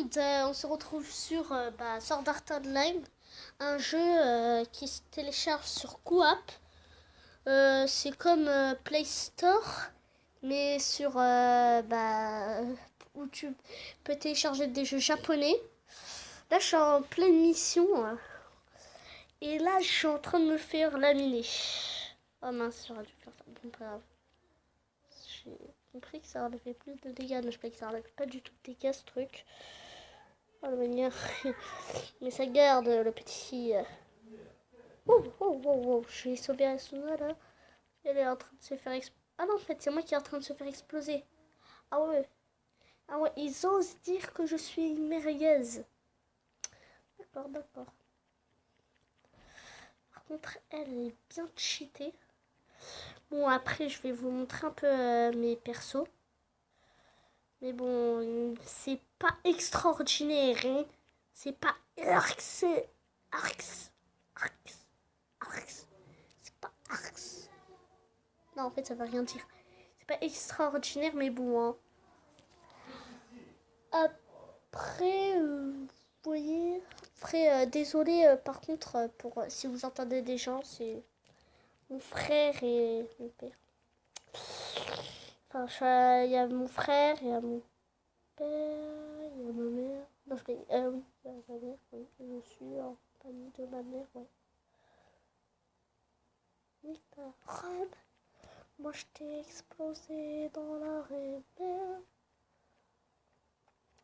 monde, on se retrouve sur Sword Art Online, un jeu qui se télécharge sur Coop. C'est comme Play Store, mais où tu peux télécharger des jeux japonais. Là, je suis en pleine mission, et là, je suis en train de me faire laminer. Oh mince, j'aurais dû faire ça. Bon, pas grave. J'ai compris que ça enlevait plus de dégâts, mais je croyais que ça enlevait pas du tout de dégâts, ce truc. Oh la manière. Mais ça garde le petit. Oh. J'ai sauvé Asuna là. Elle est en train de se faire exploser. Ah non, en fait, c'est moi qui est en train de se faire exploser. Ah ouais. Ah ouais, ils osent dire que je suis une merguez. D'accord. Par contre, elle est bien cheatée. Bon, après, je vais vous montrer un peu mes persos. Mais bon, c'est pas extraordinaire, hein. C'est pas Arx. C'est pas Arx. Non, en fait, ça veut rien dire. C'est pas extraordinaire, mais bon, hein. Après, vous voyez. Après, désolé, par contre, pour si vous entendez des gens, c'est mon frère et mon père. Enfin, il y a mon frère, il y a mon père, il y a ma mère. Non, oui, il y a ma mère, oui. Je suis en compagnie de ma mère, ouais. Oui, ta robe. Moi, je t'ai explosé dans la rivière.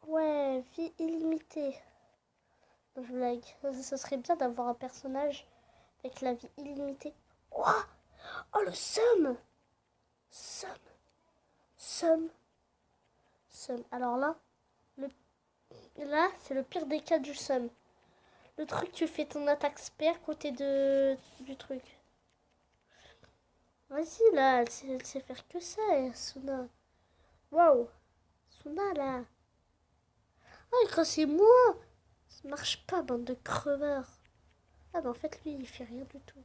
Ouais, vie illimitée. Non, je blague. Ça serait bien d'avoir un personnage avec la vie illimitée. Oh, le seum. Alors là, c'est le pire des cas du seum. Le truc, tu fais ton attaque spare côté du truc. Vas-y, là, elle sait faire que ça, Suna. Waouh. Suna, là. Ah, quand c'est moi. Ça marche pas, bande de crevards. Ah, bah en fait, lui, il fait rien du tout.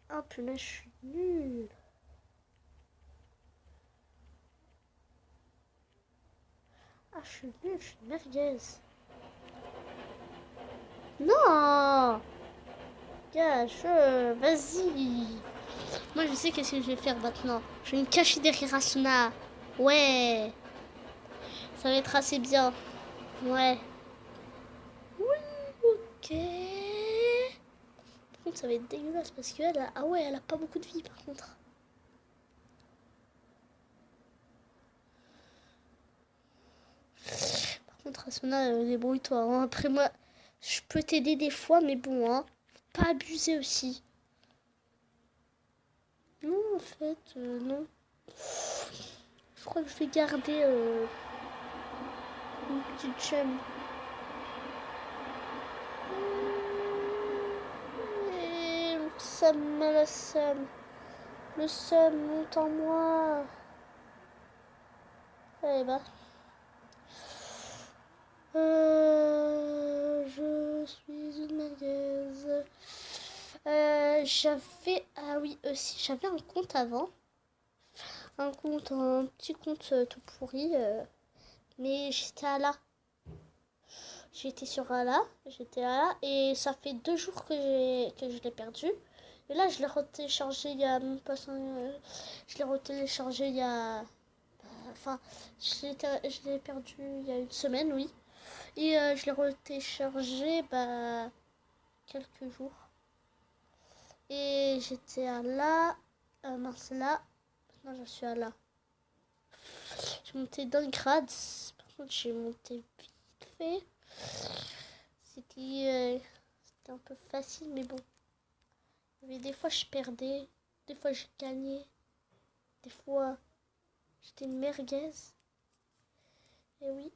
Ah, punaise, je suis nulle. Ah, je suis nulle, je suis une merguez. Non. Gâche, vas-y. Moi, je sais qu'est-ce que je vais faire maintenant. Je vais me cacher derrière Asuna. Ouais. Ça va être assez bien. Ouais. Oui, ok. Par contre, ça va être dégueulasse parce qu'elle a... Ah ouais, elle a pas beaucoup de vie par contre. Par contre, Asuna, débrouille-toi. Hein. Après, moi, je peux t'aider des fois, mais bon, hein. Faut pas abuser aussi. Non, en fait, non. Je crois que je vais garder une petite chaîne. Et le seum monte en moi. Allez, bah. Je suis une merguez. Ah oui, aussi, j'avais un compte avant. Un petit compte tout pourri. Mais j'étais à là. J'étais sur Ala, et ça fait 2 jours que je l'ai perdu. Et là, je l'ai retéléchargé il y a même pas 5... je l'ai retéléchargé il y a... Enfin, je l'ai perdu il y a une semaine, oui. Et je l'ai retéléchargé, quelques jours. Et j'étais à là, mince là. Maintenant, je suis à là. J'ai monté d'un grade. Par contre, j'ai monté vite fait. C'était un peu facile, mais bon. Mais des fois, je perdais. Des fois, je gagnais. Des fois, j'étais une merguez. Et oui,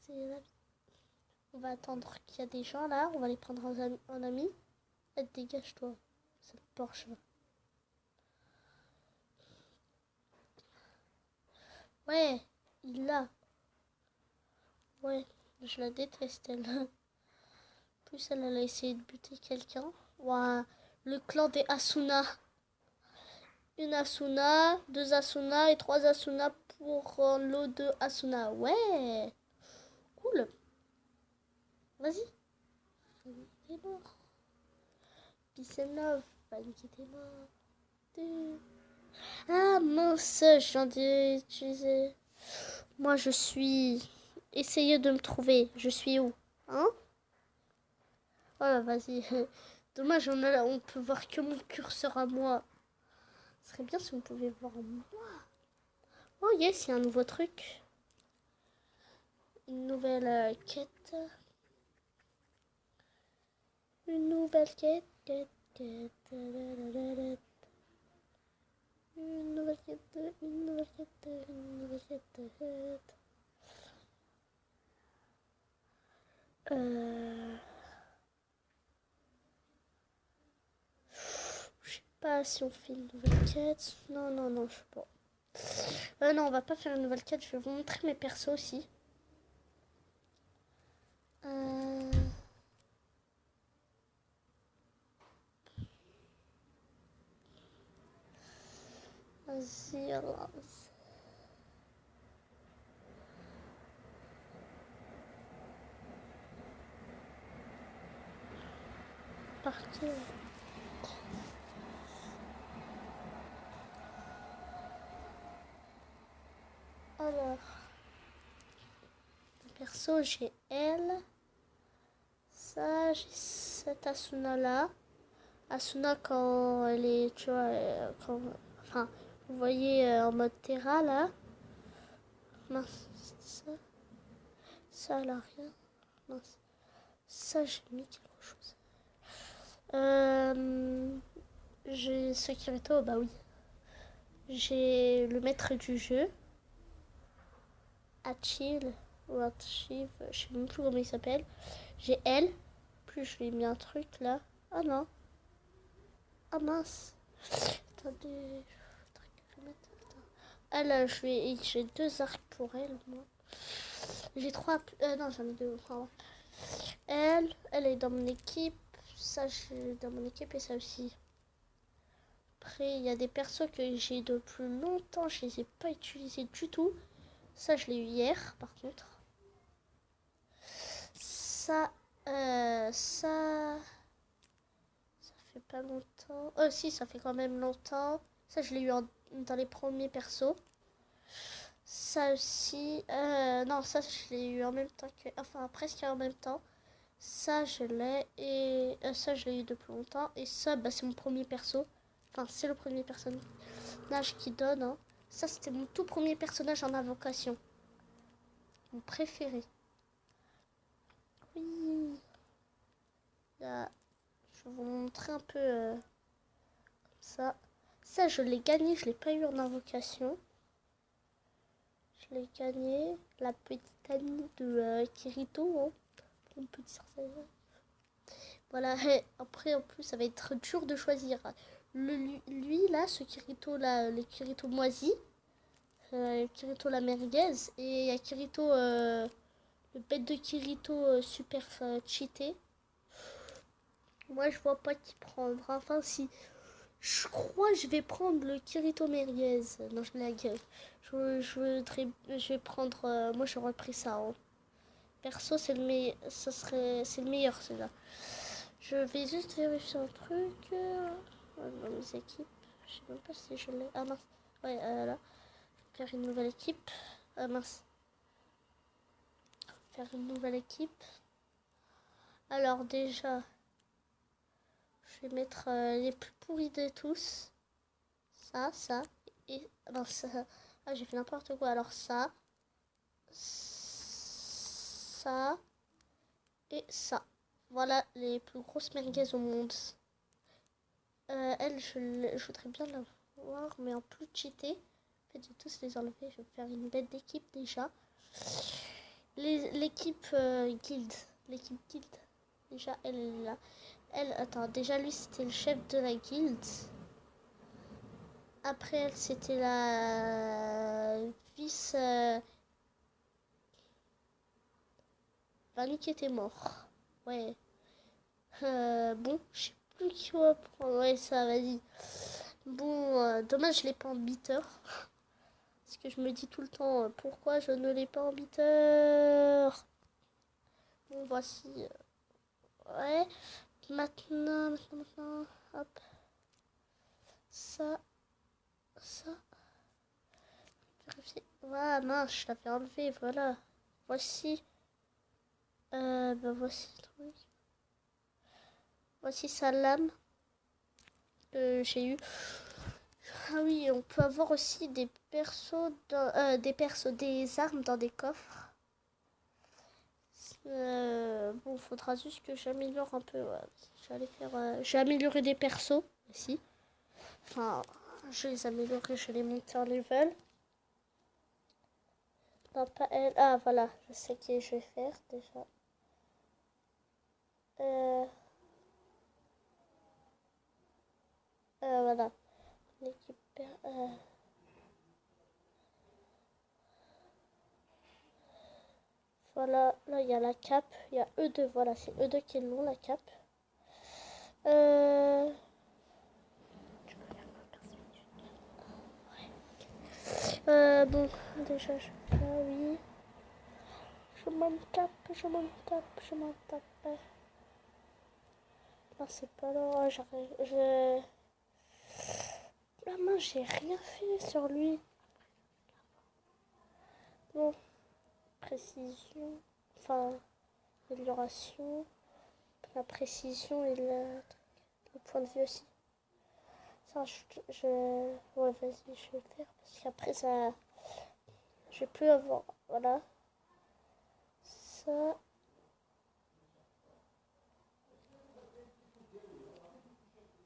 c'est la vie. On va attendre qu'il y a des gens là. On va les prendre en ami. Et dégage-toi. Cette Porsche. Ouais, il l'a. Ouais, je la déteste, elle. En plus, elle a essayé de buter quelqu'un. Ouah, le clan des Asuna. Une Asuna, 2 Asuna et 3 Asuna pour l'eau de Asuna. Ouais. Cool. Vas-y. Fanny est mort. Peace and love. Fanny qui était mort. Ah mince, je viens d'utiliser. Moi je suis... Essayez de me trouver. Je suis où? Hein? Oh vas-y. Dommage, on peut voir que mon curseur à moi. Ce serait bien si on pouvait voir moi. Oh yes, il y a un nouveau truc. Une nouvelle quête. Une nouvelle quête. Une nouvelle quête. Une nouvelle quête. Une nouvelle quête. Je sais pas si on fait une nouvelle quête. Non, je sais pas. Non, on va pas faire une nouvelle quête. Je vais vous montrer mes persos aussi. Vas-y, alors. Partir. Alors. Perso, j'ai elle. Ça, j'ai cette Asuna là. Asuna quand elle est, tu vois, enfin, vous voyez en mode Terra là. Mince, ça elle a rien. Mince, ça j'ai mis quelque chose. J'ai Sekirito, bah oui. J'ai le maître du jeu. Achille ou Achieve, je sais même plus comment il s'appelle. J'ai elle. Plus je lui ai mis un truc là. Ah non. Ah mince. Attendez. Elle, j'ai 2 arcs pour elle, moi. J'ai 3. Non, j'en ai 2. Pardon. Elle est dans mon équipe. Ça, j'ai dans mon équipe et ça aussi. Après, il y a des persos que j'ai depuis longtemps. Je les ai pas utilisés du tout. Ça, je l'ai eu hier, par contre. Ça fait pas longtemps. Oh, si, ça fait quand même longtemps. Ça, je l'ai eu dans les premiers persos. Ça aussi. Non, ça, je l'ai eu en même temps que. Enfin, presque en même temps. Ça, je l'ai. Et ça, je l'ai eu depuis longtemps. Et ça, bah, c'est mon premier perso. Enfin, c'est le premier personnage qui donne. Hein. Ça, c'était mon tout premier personnage en invocation. Mon préféré. Oui. Là, je vais vous montrer un peu comme ça. Ça, je l'ai gagné. Je l'ai pas eu en invocation. Je l'ai gagné. La petite amie de Kirito. Hein. On peut dire ça. Voilà. Et après, en plus, ça va être dur de choisir. Lui, là, ce Kirito, là, le Kirito moisi. Kirito la merguez. Et il y a Kirito, le bête de Kirito super cheaté. Moi, je vois pas qui prendre. Enfin, si. Je crois que je vais prendre le Kirito merguez. Non, je blague. Je vais prendre. Moi, j'aurais pris ça. Hein. Perso, c'est le meilleur. C'est le meilleur, celui-là. Je vais juste vérifier un truc. Dans mes équipes. Je sais même pas si je l'ai. Ah mince. Ouais, là. Faire une nouvelle équipe. Ah mince. Faire une nouvelle équipe. Alors déjà, je vais mettre les plus pourris de tous. Ça. Et non, ça. Ah, j'ai fait n'importe quoi. Alors ça. Ça. Et ça. Voilà les plus grosses merguez au monde. Elle, je voudrais bien la voir, mais en plus cheaté. En fait, je vais tous les enlever. Je vais faire une bête d'équipe déjà. L'équipe guild. L'équipe guild. Déjà, elle est là. Attends, déjà lui, c'était le chef de la guild. Après elle, c'était la vice... Vanny qui était mort. Ouais. Bon, je sais plus qui va prendre. Ouais, ça, vas-y. Bon, dommage, je l'ai pas en beater. Parce que je me dis tout le temps, pourquoi je ne l'ai pas en beater. Bon, voici. Ouais. Maintenant, hop. Ça. Vérifier. Ah mince, je l'avais enlevé, voilà. Voici. Voici le truc. Voici sa lame que j'ai eu. Ah oui, on peut avoir aussi des des armes dans des coffres. Bon, faudra juste que j'améliore un peu. Ouais. J'ai amélioré des persos aussi. Enfin, je les améliorer, je les monter en level. Non, pas elle. Ah, voilà, je sais qui je vais faire déjà. Voilà. L'équipe. Voilà, là il y a la cape. Il y a E2, voilà, c'est E2 qui est long, la cape. Bon, déjà, oui. Je m'en tape. Non, c'est pas là. La main, j'ai rien fait sur lui. Bon, précision. Enfin, amélioration. La précision et le point de vue aussi. Ça, ouais, vas-y, je vais le faire. Parce qu'après, ça. Je vais plus avoir. Voilà. Ça.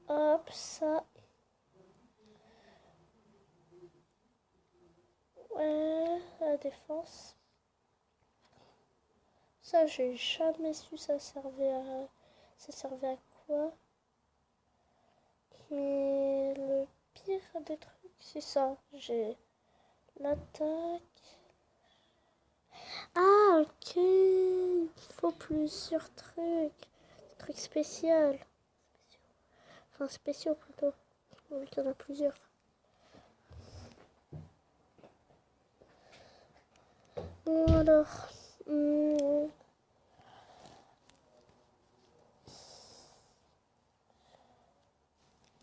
Hop, ça. Ouais, la défense. Ça, j'ai jamais su ça servait à quoi. Mais le pire des trucs, c'est ça. J'ai l'attaque. Ah, ok. Il faut plusieurs trucs. Des trucs spéciaux. Enfin, spéciaux plutôt. Vu qu'il y en a plusieurs. Bon, alors.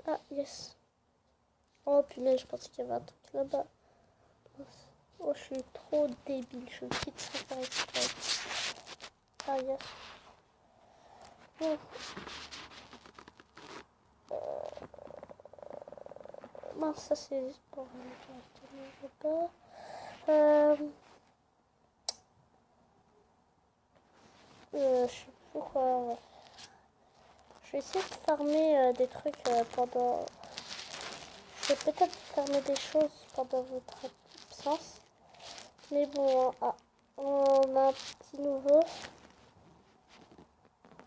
Ah, yes. Oh, punaise, je pensais qu'il y avait un truc là-bas. Oh, je suis trop débile. Je quitte sans faire exprès. Ah, yes. Bon. Mince, ça c'est juste pour directement là-bas. Je sais plus quoi. Je vais essayer de farmer des trucs pendant. Je vais peut-être farmer des choses pendant votre absence. Mais bon, on a un petit nouveau.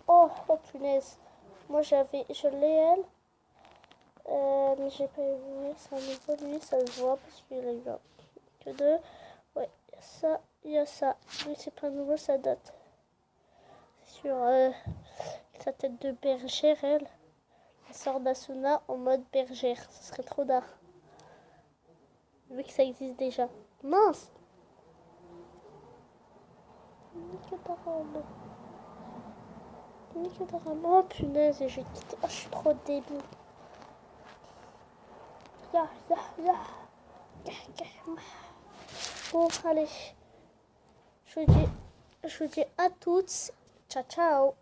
Oh punaise. Moi je l'ai elle. Mais j'ai pas vu, c'est un nouveau lui, ça se voit parce qu'il a eu un que deux. Ouais, il y a ça. Lui c'est pas nouveau, ça date. Sur sa tête de bergère, elle. Elle sort d'Asuna en mode bergère. Ce serait trop d'art. Vu que ça existe déjà. Mince! Oh punaise, et j'ai quitté. Oh, je suis trop débile. Bon, allez. Je vous dis à toutes. Ciao, ciao.